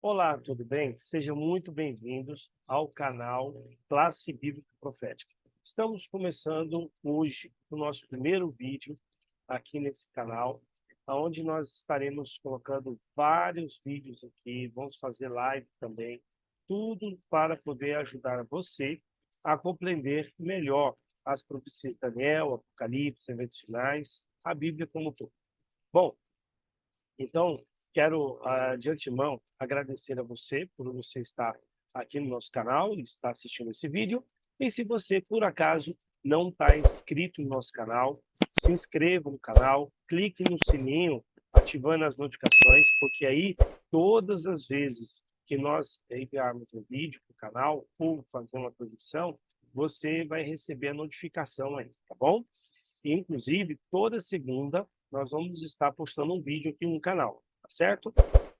Olá, tudo bem? Sejam muito bem-vindos ao canal Classe Bíblica Profética. Estamos começando hoje o nosso primeiro vídeo aqui nesse canal, onde nós estaremos colocando vários vídeos aqui, vamos fazer live também, tudo para poder ajudar você a compreender melhor as profecias de Daniel, Apocalipse, eventos finais, a Bíblia como um todo. Bom, então, quero, de antemão, agradecer a você por você estar aqui no nosso canal e estar assistindo esse vídeo. E se você, por acaso, não está inscrito no nosso canal, se inscreva no canal, clique no sininho, ativando as notificações, porque aí, todas as vezes que nós enviarmos um vídeo para o canal ou fazer uma transmissão, você vai receber a notificação aí, tá bom? E, inclusive, toda segunda nós vamos estar postando um vídeo aqui no canal, tá certo?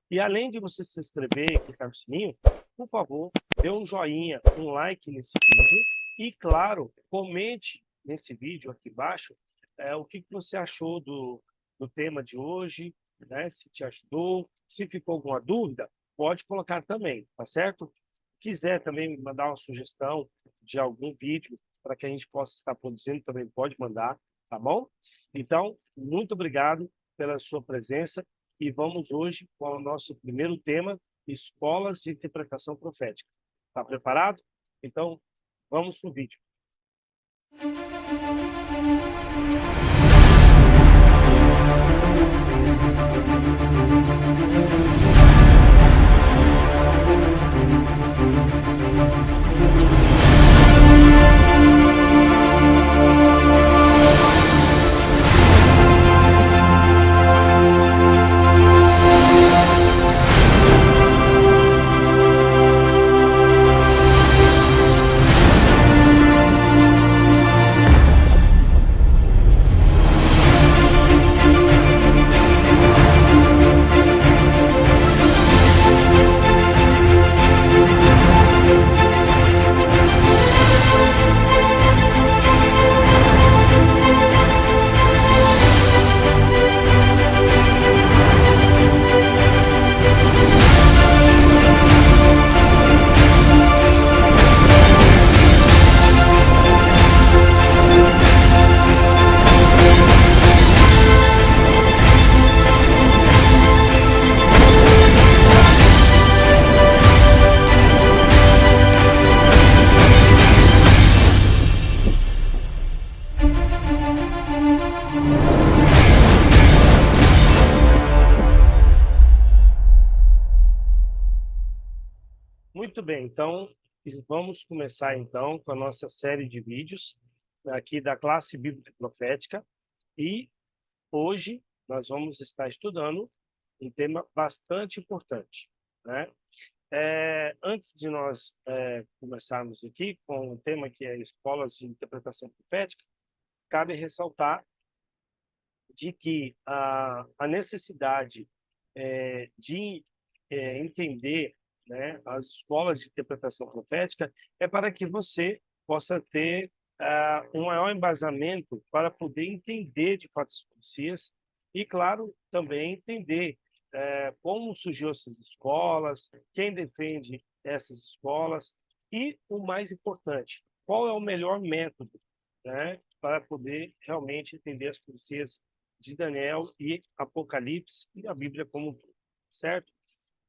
E além de você se inscrever e clicar no sininho, por favor, dê um joinha, um like nesse vídeo e, claro, comente nesse vídeo aqui embaixo o que você achou do tema de hoje, né? Se te ajudou, se ficou alguma dúvida, pode colocar também, tá certo? Quiser também me mandar uma sugestão de algum vídeo para que a gente possa estar produzindo, também pode mandar, tá bom? Então, muito obrigado pela sua presença e vamos hoje com o nosso primeiro tema, Escolas de Interpretação Profética. Está preparado? Então, vamos para o vídeo. Muito bem, então vamos começar então com a nossa série de vídeos aqui da classe bíblica profética e hoje nós vamos estar estudando um tema bastante importante, né? Antes de nós começarmos aqui com o tema que é Escolas de Interpretação Profética, cabe ressaltar de que a necessidade de entender, né, as escolas de interpretação profética é para que você possa ter um maior embasamento para poder entender de fato as profecias e, claro, também entender como surgiu essas escolas, quem defende essas escolas e, o mais importante, qual é o melhor método, né, para poder realmente entender as profecias de Daniel e Apocalipse e a Bíblia como um todo, certo?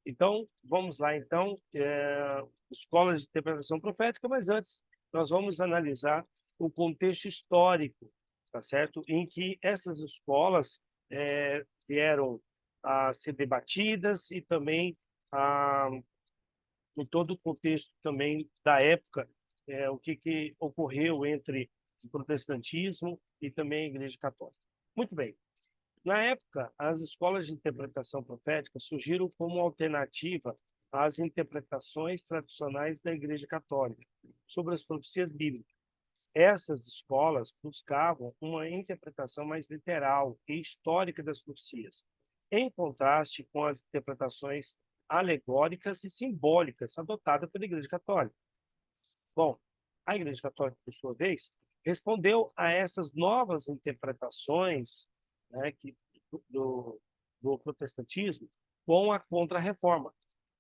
Então, vamos lá, então, escolas de interpretação profética, mas antes nós vamos analisar o contexto histórico, tá certo? Em que essas escolas vieram a ser debatidas e também em todo o contexto também da época, o que ocorreu entre o protestantismo e também a Igreja Católica. Muito bem. Na época, as escolas de interpretação profética surgiram como alternativa às interpretações tradicionais da Igreja Católica sobre as profecias bíblicas. Essas escolas buscavam uma interpretação mais literal e histórica das profecias, em contraste com as interpretações alegóricas e simbólicas adotadas pela Igreja Católica. Bom, a Igreja Católica, por sua vez, respondeu a essas novas interpretações, né, do protestantismo com a Contra-Reforma,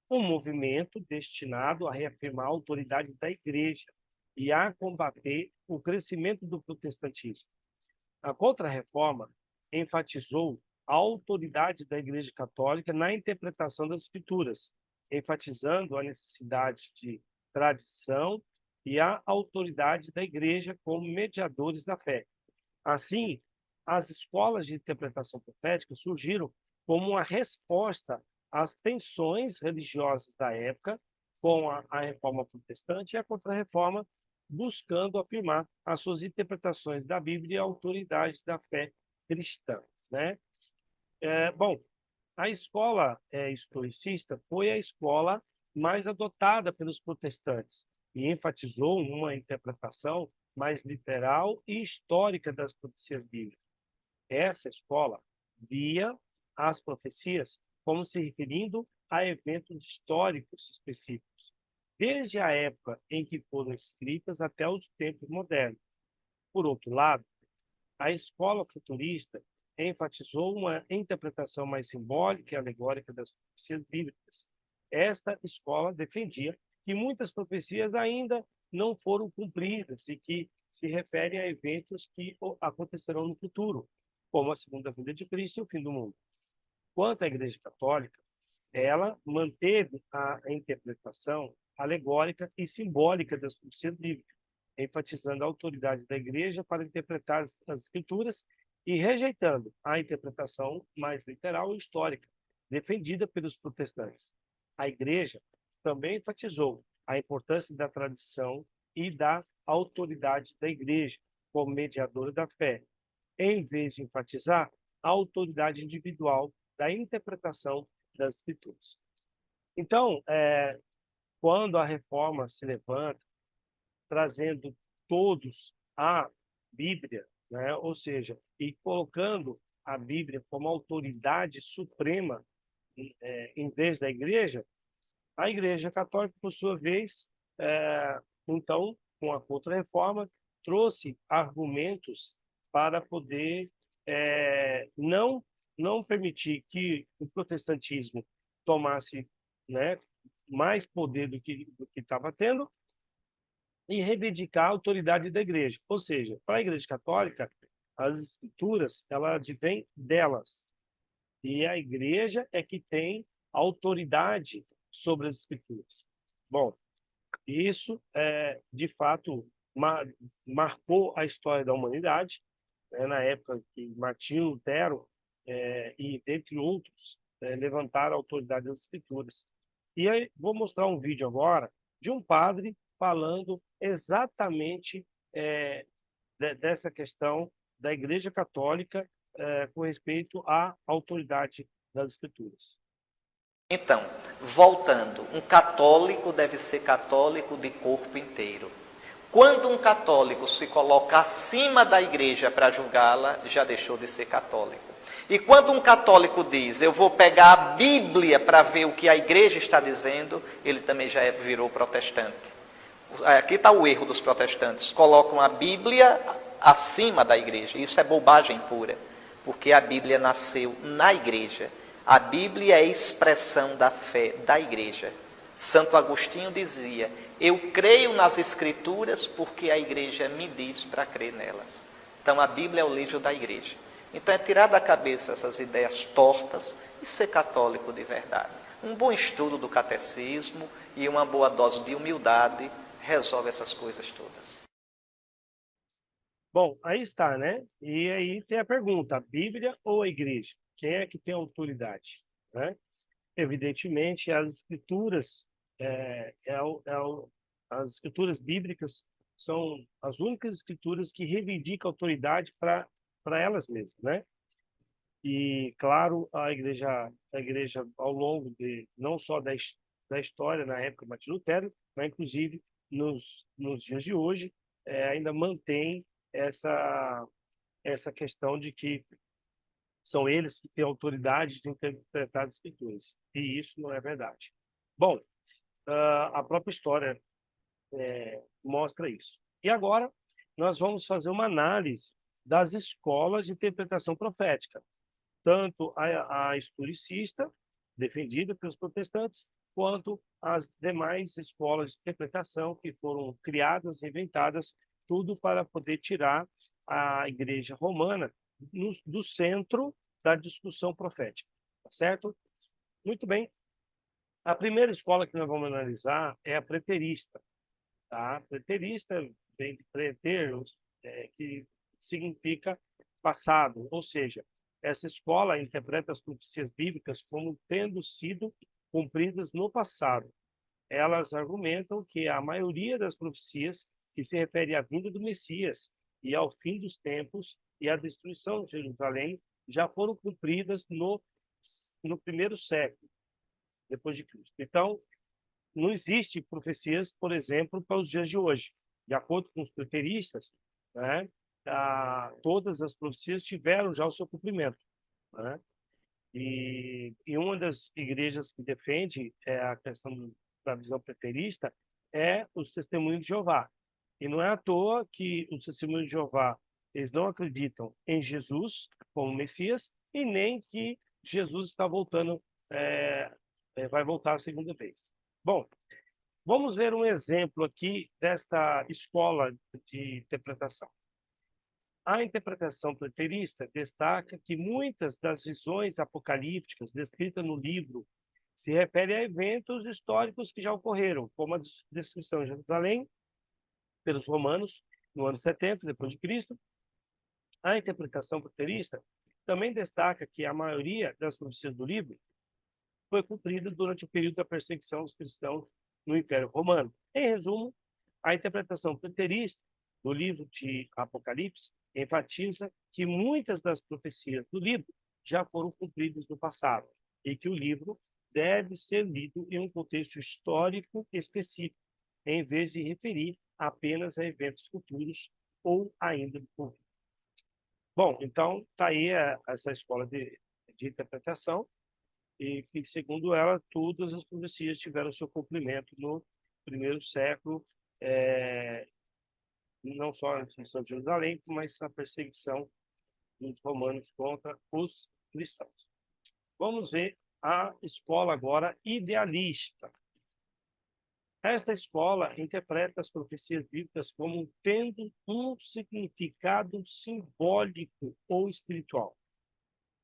um movimento destinado a reafirmar a autoridade da Igreja e a combater o crescimento do protestantismo. A Contra-Reforma enfatizou a autoridade da Igreja Católica na interpretação das Escrituras, enfatizando a necessidade de tradição e a autoridade da Igreja como mediadores da fé. Assim, as escolas de interpretação profética surgiram como uma resposta às tensões religiosas da época, com a Reforma Protestante e a Contra-Reforma, buscando afirmar as suas interpretações da Bíblia e a autoridade da fé cristã, né? Bom, a escola historicista foi a escola mais adotada pelos protestantes e enfatizou uma interpretação mais literal e histórica das profecias bíblicas. Essa escola via as profecias como se referindo a eventos históricos específicos, desde a época em que foram escritas até os tempos modernos. Por outro lado, a escola futurista enfatizou uma interpretação mais simbólica e alegórica das profecias bíblicas. Esta escola defendia que muitas profecias ainda não foram cumpridas e que se referem a eventos que acontecerão no futuro, como a segunda vinda de Cristo e o fim do mundo. Quanto à Igreja Católica, ela manteve a interpretação alegórica e simbólica das profecias bíblicas, enfatizando a autoridade da Igreja para interpretar as Escrituras e rejeitando a interpretação mais literal e histórica, defendida pelos protestantes. A Igreja também enfatizou a importância da tradição e da autoridade da Igreja como mediadora da fé, em vez de enfatizar a autoridade individual da interpretação das Escrituras. Então, quando a reforma se levanta, trazendo todos a Bíblia, né? Ou seja, e colocando a Bíblia como autoridade suprema em vez da Igreja, a Igreja Católica, por sua vez, então, com a Contra-Reforma, trouxe argumentos para poder não permitir que o protestantismo tomasse, né, mais poder do que estava tendo e reivindicar a autoridade da Igreja. Ou seja, para a Igreja Católica, as Escrituras, ela advém delas. E a Igreja é que tem autoridade sobre as Escrituras. Bom, isso, de fato, marcou a história da humanidade, né, na época que Martinho Lutero e, dentre outros, levantaram a autoridade das Escrituras. E aí, vou mostrar um vídeo agora de um padre falando exatamente dessa questão da Igreja Católica com respeito à autoridade das Escrituras. Então, voltando, um católico deve ser católico de corpo inteiro. Quando um católico se coloca acima da igreja para julgá-la, já deixou de ser católico. E quando um católico diz, eu vou pegar a Bíblia para ver o que a igreja está dizendo, ele também já virou protestante. Aqui está o erro dos protestantes, colocam a Bíblia acima da igreja. Isso é bobagem pura, porque a Bíblia nasceu na igreja. A Bíblia é a expressão da fé da igreja. Santo Agostinho dizia, eu creio nas Escrituras porque a igreja me diz para crer nelas. Então a Bíblia é o livro da igreja. Então é tirar da cabeça essas ideias tortas e ser católico de verdade. Um bom estudo do catecismo e uma boa dose de humildade resolve essas coisas todas. Bom, aí está, né? E aí tem a pergunta, a Bíblia ou a igreja? Quem é que tem autoridade, né? Evidentemente, as escrituras, as escrituras bíblicas são as únicas escrituras que reivindicam autoridade para elas mesmas, né? E, claro, a igreja ao longo de, não só da história, na época de Martinho Lutero, mas inclusive nos dias de hoje, ainda mantém essa questão de que são eles que têm autoridade de interpretar as escrituras. E isso não é verdade. Bom, a própria história mostra isso. E agora nós vamos fazer uma análise das escolas de interpretação profética, tanto a historicista, defendida pelos protestantes, quanto às demais escolas de interpretação que foram criadas e inventadas, tudo para poder tirar a Igreja Romana do centro da discussão profética, tá certo? Muito bem. A primeira escola que nós vamos analisar é a preterista, tá? Preterista vem de preter, que significa passado, ou seja, essa escola interpreta as profecias bíblicas como tendo sido cumpridas no passado. Elas argumentam que a maioria das profecias que se refere à vinda do Messias e ao fim dos tempos e à destruição de Jerusalém já foram cumpridas no primeiro século depois de Cristo. Então, não existe profecias, por exemplo, para os dias de hoje. De acordo com os preteristas, né, todas as profecias tiveram já o seu cumprimento, né? E uma das igrejas que defende a questão da visão preterista é os Testemunhos de Jeová. E não é à toa que os Testemunhos de Jeová eles não acreditam em Jesus como Messias e nem que Jesus está voltando, vai voltar a segunda vez. Bom, vamos ver um exemplo aqui desta escola de interpretação. A interpretação preterista destaca que muitas das visões apocalípticas descritas no livro se referem a eventos históricos que já ocorreram, como a destruição de Jerusalém pelos romanos no ano 70 depois de Cristo. A interpretação preterista também destaca que a maioria das profecias do livro foi cumprida durante o período da perseguição dos cristãos no Império Romano. Em resumo, a interpretação preterista do livro de Apocalipse enfatiza que muitas das profecias do livro já foram cumpridas no passado e que o livro deve ser lido em um contexto histórico específico, em vez de referir apenas a eventos futuros ou ainda do futuro. Bom, então está aí essa escola de interpretação e que, segundo ela, todas as profecias tiveram seu cumprimento no primeiro século, não só a destruição de Jerusalém, mas a perseguição dos romanos contra os cristãos. Vamos ver a escola agora idealista. Esta escola interpreta as profecias bíblicas como tendo um significado simbólico ou espiritual.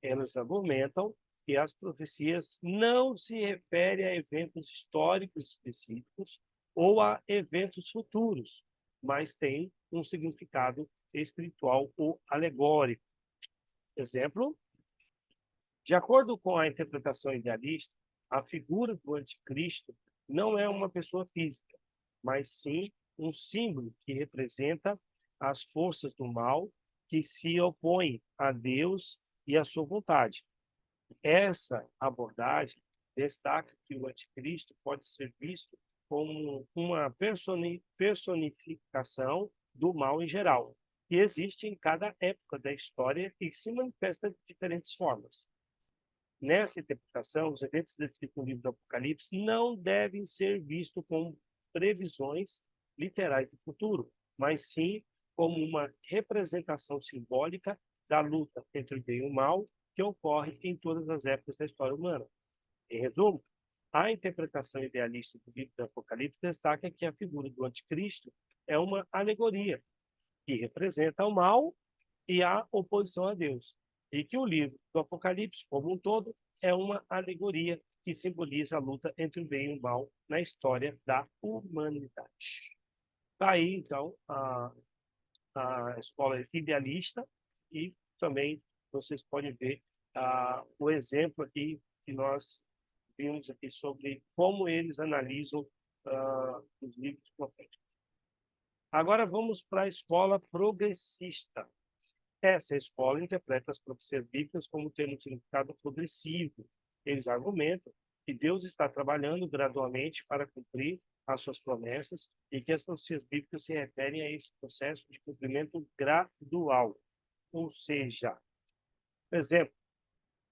Elas argumentam que as profecias não se referem a eventos históricos específicos ou a eventos futuros, mas têm um significado espiritual ou alegórico. Exemplo, de acordo com a interpretação idealista, a figura do anticristo não é uma pessoa física, mas sim um símbolo que representa as forças do mal que se opõem a Deus e à sua vontade. Essa abordagem destaca que o anticristo pode ser visto como uma personificação do mal em geral, que existe em cada época da história e se manifesta de diferentes formas. Nessa interpretação, os eventos descritos no livro do Apocalipse não devem ser vistos como previsões literais do futuro, mas sim como uma representação simbólica da luta entre o bem e o mal que ocorre em todas as épocas da história humana. Em resumo, a interpretação idealista do livro do Apocalipse destaca que a figura do anticristo é uma alegoria que representa o mal e a oposição a Deus, e que o livro do Apocalipse, como um todo, é uma alegoria que simboliza a luta entre o bem e o mal na história da humanidade. Está aí, então, a escola idealista e também vocês podem ver o exemplo aqui que nós vimos aqui sobre como eles analisam os livros proféticos. Agora vamos para a escola progressista. Essa escola interpreta as profecias bíblicas como tendo um significado progressivo. Eles argumentam que Deus está trabalhando gradualmente para cumprir as suas promessas e que as profecias bíblicas se referem a esse processo de cumprimento gradual. Ou seja, por exemplo,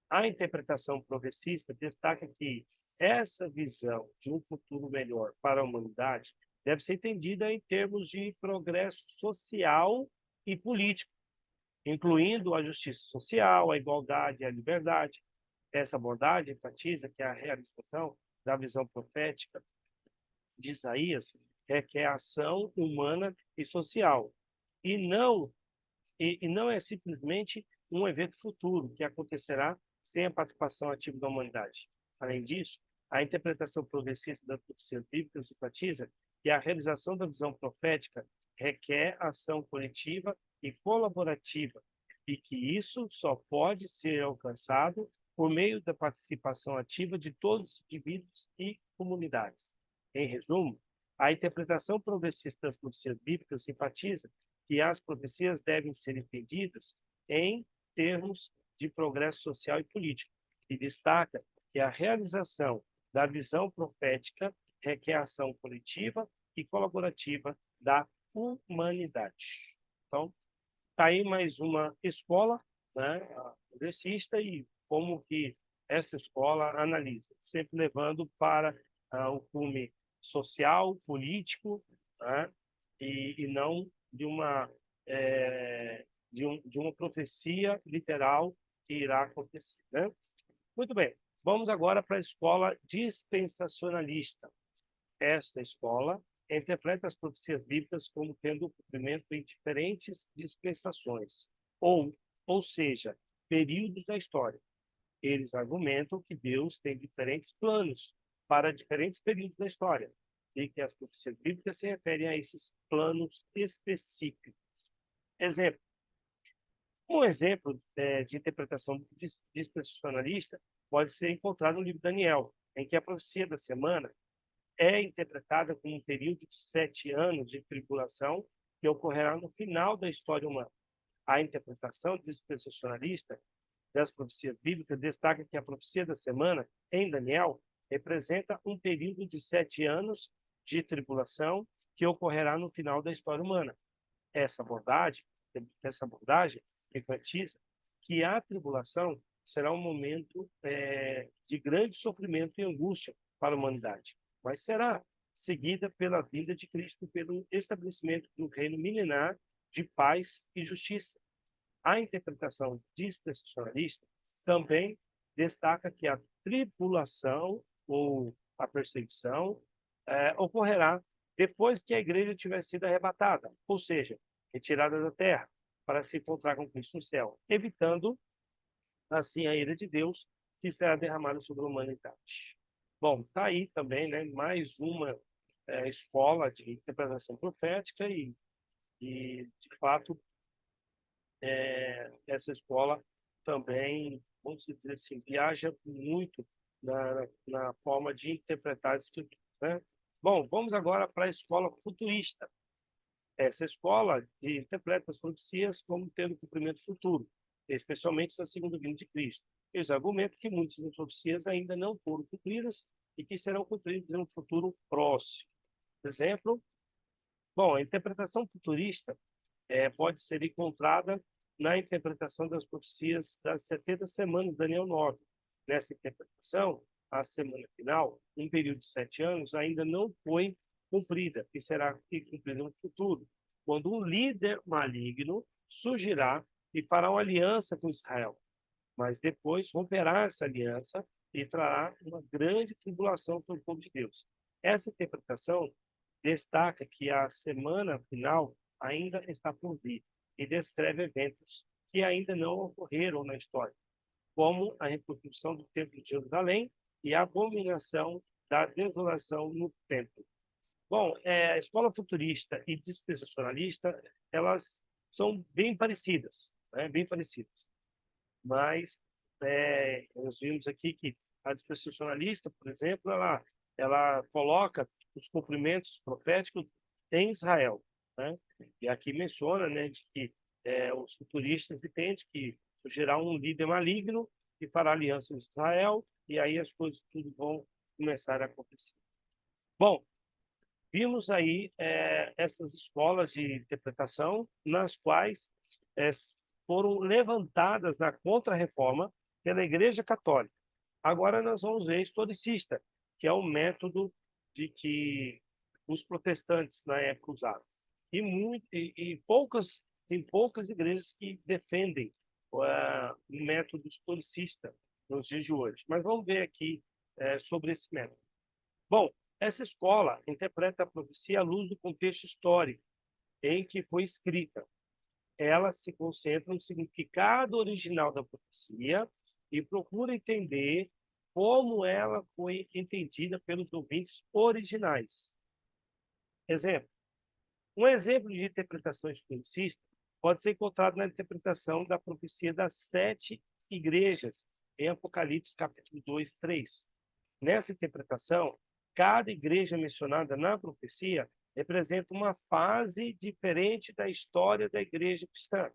a interpretação progressista destaca que essa visão de um futuro melhor para a humanidade deve ser entendida em termos de progresso social e político, incluindo a justiça social, a igualdade e a liberdade. Essa abordagem enfatiza que a realização da visão profética de Isaías requer ação humana e social, e não é simplesmente um evento futuro que acontecerá sem a participação ativa da humanidade. Além disso, a interpretação progressista das profecias bíblicas enfatiza que a realização da visão profética requer ação coletiva e colaborativa, e que isso só pode ser alcançado por meio da participação ativa de todos os indivíduos e comunidades. Em resumo, a interpretação progressista das profecias bíblicas enfatiza que as profecias devem ser entendidas em termos de progresso social e político, e destaca que a realização da visão profética requer ação coletiva e colaborativa da humanidade. Então, está aí mais uma escola, né, progressista, e como que essa escola analisa, sempre levando para o cume social, político, né, e não de uma de uma profecia literal que irá acontecer, né? Muito bem, vamos agora para a escola dispensacionalista. Esta escola interpreta as profecias bíblicas como tendo cumprimento em diferentes dispensações, ou seja, períodos da história. Eles argumentam que Deus tem diferentes planos para diferentes períodos da história, e que as profecias bíblicas se referem a esses planos específicos. Exemplo. Um exemplo de interpretação dispensacionalista pode ser encontrado no livro de Daniel, em que a profecia da semana é interpretada como um período de 7 anos de tribulação que ocorrerá no final da história humana. A interpretação dispensacionalista das profecias bíblicas destaca que a profecia da semana, em Daniel, representa um período de 7 anos de tribulação que ocorrerá no final da história humana. Essa abordagem enfatiza que a tribulação será um momento de grande sofrimento e angústia para a humanidade, mas será seguida pela vinda de Cristo, pelo estabelecimento do reino milenar de paz e justiça. A interpretação dispensacionalista também destaca que a tribulação ou a perseguição ocorrerá depois que a igreja tiver sido arrebatada, ou seja, retirada da terra, para se encontrar com Cristo no céu, evitando assim a ira de Deus que será derramada sobre a humanidade. Bom, está aí também, né, mais uma escola de interpretação profética de fato, essa escola também, vamos dizer assim, viaja muito na forma de interpretar as escrituras, né? Bom, vamos agora para a escola futurista. Essa escola interpreta as profecias como tendo cumprimento futuro, especialmente na segunda vinda de Cristo. Eles argumentam que muitas das profecias ainda não foram cumpridas e que serão cumpridas em um futuro próximo. Por exemplo, bom, a interpretação futurista pode ser encontrada na interpretação das profecias das 70 semanas de Daniel 9. Nessa interpretação, a semana final, um período de 7 anos, ainda não foi cumprida e será cumprida no futuro, quando um líder maligno surgirá e fará uma aliança com Israel, mas depois romperá essa aliança e trará uma grande tribulação para o povo de Deus. Essa interpretação destaca que a semana final ainda está por vir e descreve eventos que ainda não ocorreram na história, como a reconstrução do Templo de Jerusalém e a abominação da desolação no templo. Bom, a escola futurista e dispensacionalista, elas são bem parecidas, né? Bem parecidas. Mas nós vimos aqui que a dispensacionalista, por exemplo, ela coloca os cumprimentos proféticos em Israel, né? E aqui menciona, né, de que os futuristas entendem que surgirá um líder maligno que fará aliança com Israel, e aí as coisas tudo vão começar a acontecer. Bom, vimos aí essas escolas de interpretação nas quais foram levantadas na Contra-Reforma pela Igreja Católica. Agora nós vamos ver historicista, que é o método de que os protestantes na época usavam. Tem poucas igrejas que defendem o método historicista nos dias de hoje. Mas vamos ver aqui sobre esse método. Bom, essa escola interpreta a profecia à luz do contexto histórico em que foi escrita. Ela se concentra no significado original da profecia e procura entender como ela foi entendida pelos ouvintes originais. Exemplo. Um exemplo de interpretação historicista pode ser encontrado na interpretação da profecia das 7 igrejas, em Apocalipse capítulo 2, 3. Nessa interpretação, cada igreja mencionada na profecia representa uma fase diferente da história da igreja cristã,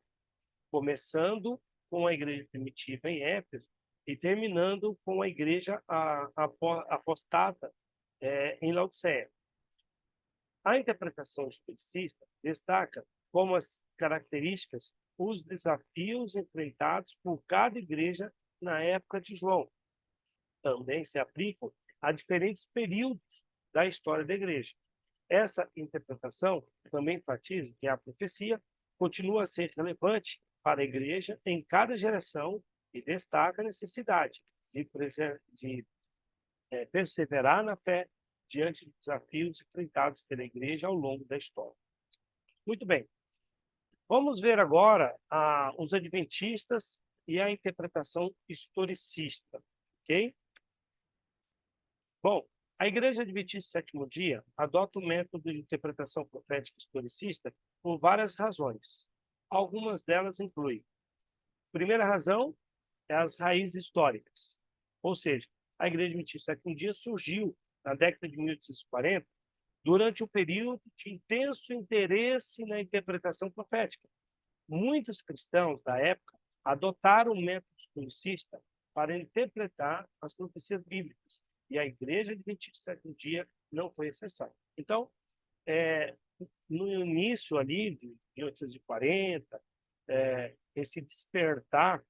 começando com a igreja primitiva em Éfeso e terminando com a igreja apostata em Laodiceia. A interpretação historicista destaca como as características os desafios enfrentados por cada igreja na época de João. Também se aplicam a diferentes períodos da história da igreja. Essa interpretação também enfatiza que a profecia continua a ser relevante para a igreja em cada geração e destaca a necessidade de perseverar na fé diante dos desafios enfrentados pela igreja ao longo da história. Muito bem. Vamos ver agora os adventistas e a interpretação historicista, ok? Bom, a Igreja Adventista do Sétimo Dia adota o método de interpretação profética historicista por várias razões. Algumas delas incluem: primeira razão é as raízes históricas, ou seja, a Igreja Adventista do Sétimo Dia surgiu na década de 1840 durante um período de intenso interesse na interpretação profética. Muitos cristãos da época adotaram o método historicista para interpretar as profecias bíblicas, e a Igreja Adventista do Sétimo Dia não foi exceção. Então, no início ali de 1840, esse despertar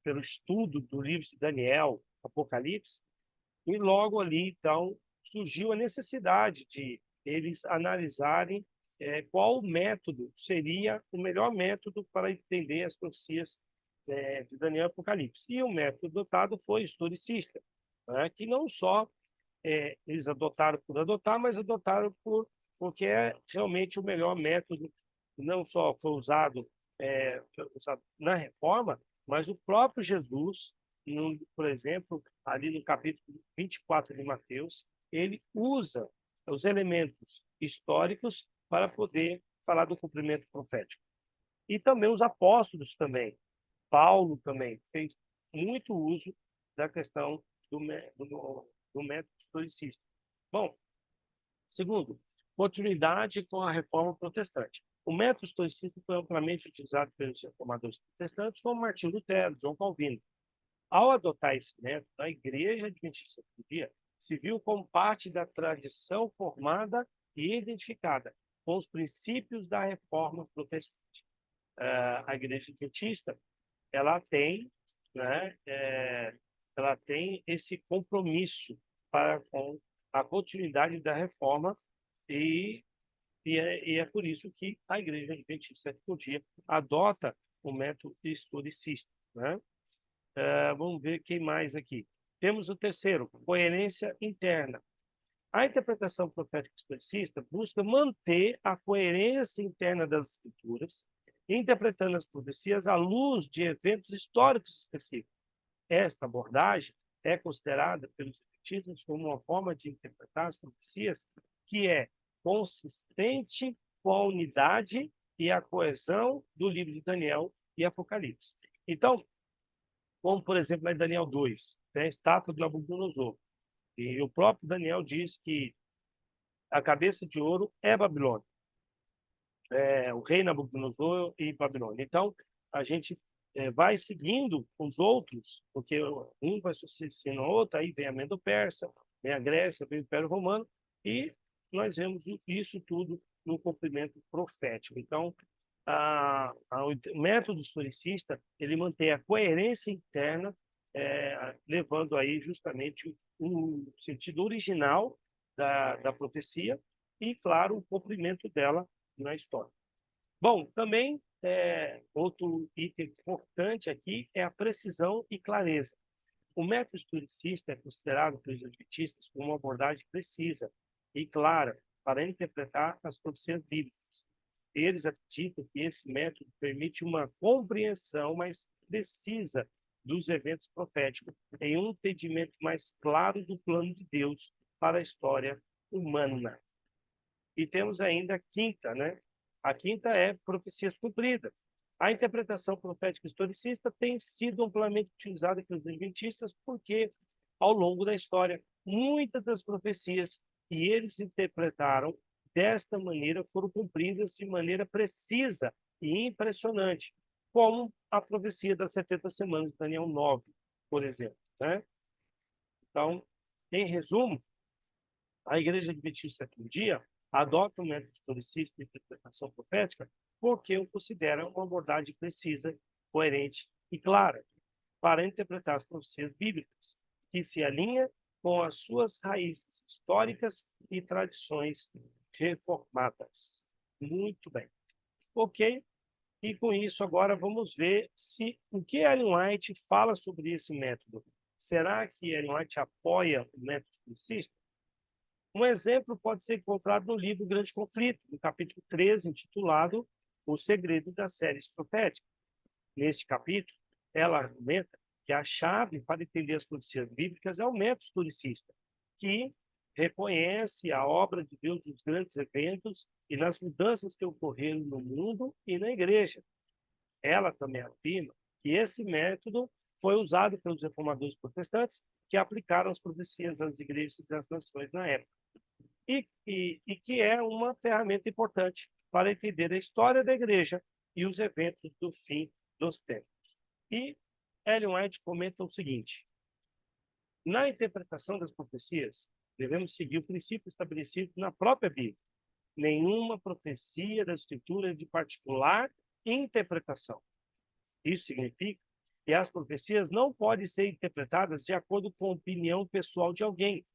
pelo estudo do livro de Daniel, Apocalipse, e logo ali, então, surgiu a necessidade de eles analisarem qual método seria o melhor método para entender as profecias de Daniel e Apocalipse. E o método adotado foi historicista, né, que não só eles adotaram por adotar, mas adotaram porque é realmente o melhor método, não só foi usado na Reforma, mas o próprio Jesus, por exemplo, ali no capítulo 24 de Mateus, ele usa os elementos históricos para poder falar do cumprimento profético. E também os apóstolos também. Paulo também fez muito uso da questão do método historicista. Bom, segundo, continuidade com a reforma protestante. O método historicista foi amplamente utilizado pelos reformadores protestantes, como Martinho Lutero, João Calvino. Ao adotar esse método, a Igreja Adventista do Dia se viu como parte da tradição formada e identificada com os princípios da reforma protestante. A Igreja Adventista ela tem, né, ela tem esse compromisso com a continuidade da reforma e é por isso que a Igreja Adventista do Dia adota o método historicista, né? Vamos ver quem mais aqui. Temos o terceiro, coerência interna. A interpretação profética historicista busca manter a coerência interna das escrituras, interpretando as profecias à luz de eventos históricos específicos. Esta abordagem é considerada pelos adventistas como uma forma de interpretar as profecias que é consistente com a unidade e a coesão do livro de Daniel e Apocalipse. Então, como, por exemplo, em Daniel 2, tem a estátua do Nabucodonosor. E o próprio Daniel diz que a cabeça de ouro é Babilônia, o rei Nabucodonosor e Babilônia. Então, a gente vai seguindo os outros, porque um vai sucedendo ao outro, aí vem a Medo-Persa, vem a Grécia, vem o Império Romano, e nós vemos isso tudo no cumprimento profético. Então, o método historicista, ele mantém a coerência interna, levando aí justamente o sentido original da profecia e, claro, o cumprimento dela na história. Bom, também outro item importante aqui é a precisão e clareza. O método historicista é considerado pelos adventistas como uma abordagem precisa e clara para interpretar as profecias bíblicas. Eles acreditam que esse método permite uma compreensão mais precisa dos eventos proféticos em um entendimento mais claro do plano de Deus para a história humana. E temos ainda a quinta, né? A quinta é profecias cumpridas. A interpretação profética historicista tem sido amplamente utilizada pelos adventistas porque, ao longo da história, muitas das profecias que eles interpretaram desta maneira foram cumpridas de maneira precisa e impressionante, como a profecia das 70 semanas de Daniel 9, por exemplo, né? Então, em resumo, a Igreja Adventista do Dia adota o método historicista de interpretação profética porque o considera uma abordagem precisa, coerente e clara para interpretar as profecias bíblicas, que se alinha com as suas raízes históricas e tradições reformadas. Muito bem. Ok? E com isso, agora vamos ver se o que Ellen White fala sobre esse método. Será que Ellen White apoia o método historicista? Um exemplo pode ser encontrado no livro Grande Conflito, no capítulo 13, intitulado O Segredo das Séries Proféticas. Neste capítulo, ela argumenta que a chave para entender as profecias bíblicas é o método historicista, que reconhece a obra de Deus nos grandes eventos e nas mudanças que ocorreram no mundo e na igreja. Ela também afirma que esse método foi usado pelos reformadores protestantes que aplicaram as profecias às igrejas e às nações na época. E que é uma ferramenta importante para entender a história da igreja e os eventos do fim dos tempos. E Ellen White comenta o seguinte: na interpretação das profecias, devemos seguir o princípio estabelecido na própria Bíblia. Nenhuma profecia da Escritura é de particular interpretação. Isso significa que as profecias não podem ser interpretadas de acordo com a opinião pessoal de alguém,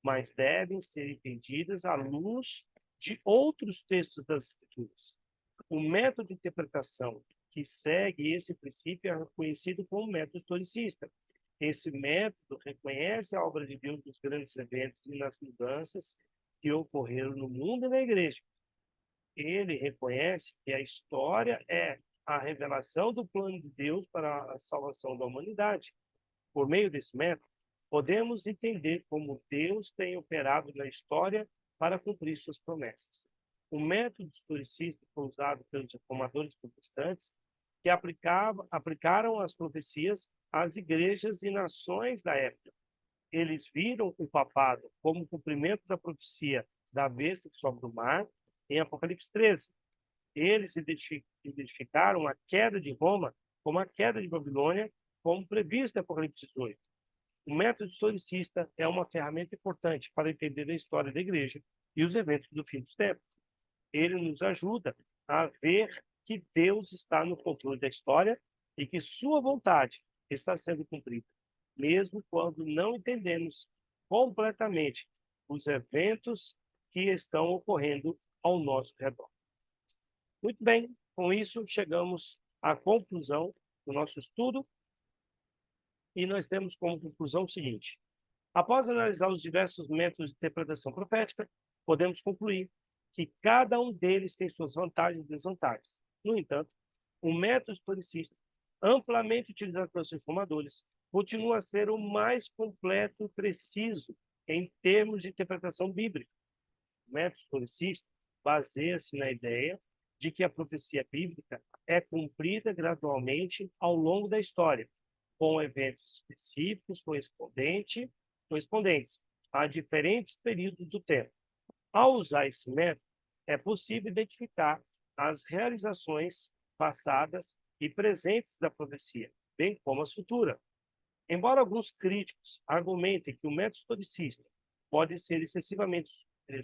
mas devem ser entendidas à luz de outros textos das Escrituras. O método de interpretação que segue esse princípio é conhecido como método historicista. Esse método reconhece a obra de Deus nos grandes eventos e nas mudanças que ocorreram no mundo e na igreja. Ele reconhece que a história é a revelação do plano de Deus para a salvação da humanidade. Por meio desse método, podemos entender como Deus tem operado na história para cumprir suas promessas. O método historicista foi usado pelos reformadores protestantes que aplicaram as profecias às igrejas e nações da época. Eles viram o papado como cumprimento da profecia da besta que sobe do mar em Apocalipse 13. Eles identificaram a queda de Roma como a queda de Babilônia, como previsto em Apocalipse 18. O método historicista é uma ferramenta importante para entender a história da igreja e os eventos do fim dos tempos. Ele nos ajuda a ver que Deus está no controle da história e que sua vontade está sendo cumprida, mesmo quando não entendemos completamente os eventos que estão ocorrendo ao nosso redor. Muito bem, com isso chegamos à conclusão do nosso estudo e nós temos como conclusão o seguinte: após analisar os diversos métodos de interpretação profética, podemos concluir que cada um deles tem suas vantagens e desvantagens. No entanto, o método historicista, amplamente utilizado pelos reformadores, continua a ser o mais completo e preciso em termos de interpretação bíblica. O método historicista baseia-se na ideia de que a profecia bíblica é cumprida gradualmente ao longo da história, com eventos específicos correspondentes a diferentes períodos do tempo. Ao usar esse método, é possível identificar as realizações passadas e presentes da profecia, bem como as futuras. Embora alguns críticos argumentem que o método historicista pode ser excessivamente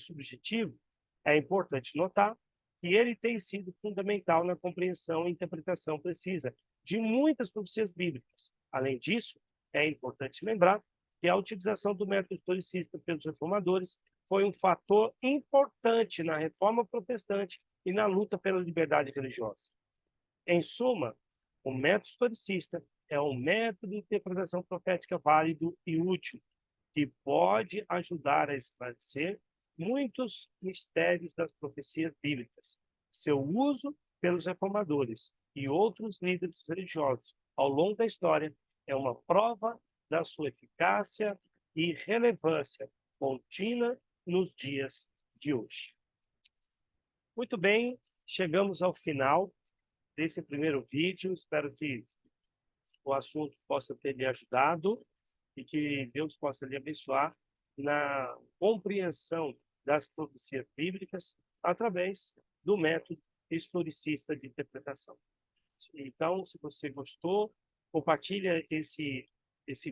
subjetivo, é importante notar que ele tem sido fundamental na compreensão e interpretação precisa de muitas profecias bíblicas. Além disso, é importante lembrar que a utilização do método historicista pelos reformadores foi um fator importante na reforma protestante e na luta pela liberdade religiosa. Em suma, o método historicista é um método de interpretação profética válido e útil, que pode ajudar a esclarecer muitos mistérios das profecias bíblicas. Seu uso pelos reformadores e outros líderes religiosos ao longo da história é uma prova da sua eficácia e relevância contínua nos dias de hoje. Muito bem, chegamos ao final desse primeiro vídeo. Espero que o assunto possa ter lhe ajudado e que Deus possa lhe abençoar na compreensão das profecias bíblicas através do método historicista de interpretação. Então, se você gostou, compartilha esse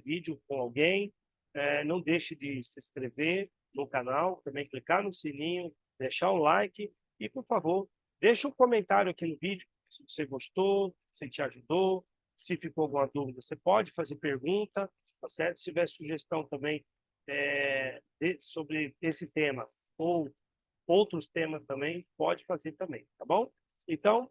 vídeo com alguém. Não deixe de se inscrever no canal, também clicar no sininho, deixar o like e, por favor, deixe um comentário aqui no vídeo se você gostou, se te ajudou, se ficou alguma dúvida. Você pode fazer pergunta, tá certo? Se tiver sugestão também sobre esse tema ou outros temas também, pode fazer também, tá bom? Então,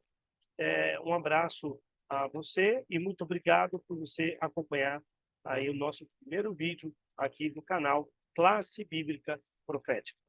um abraço a você e muito obrigado por você acompanhar aí o nosso primeiro vídeo aqui do canal Classe Bíblica Profética.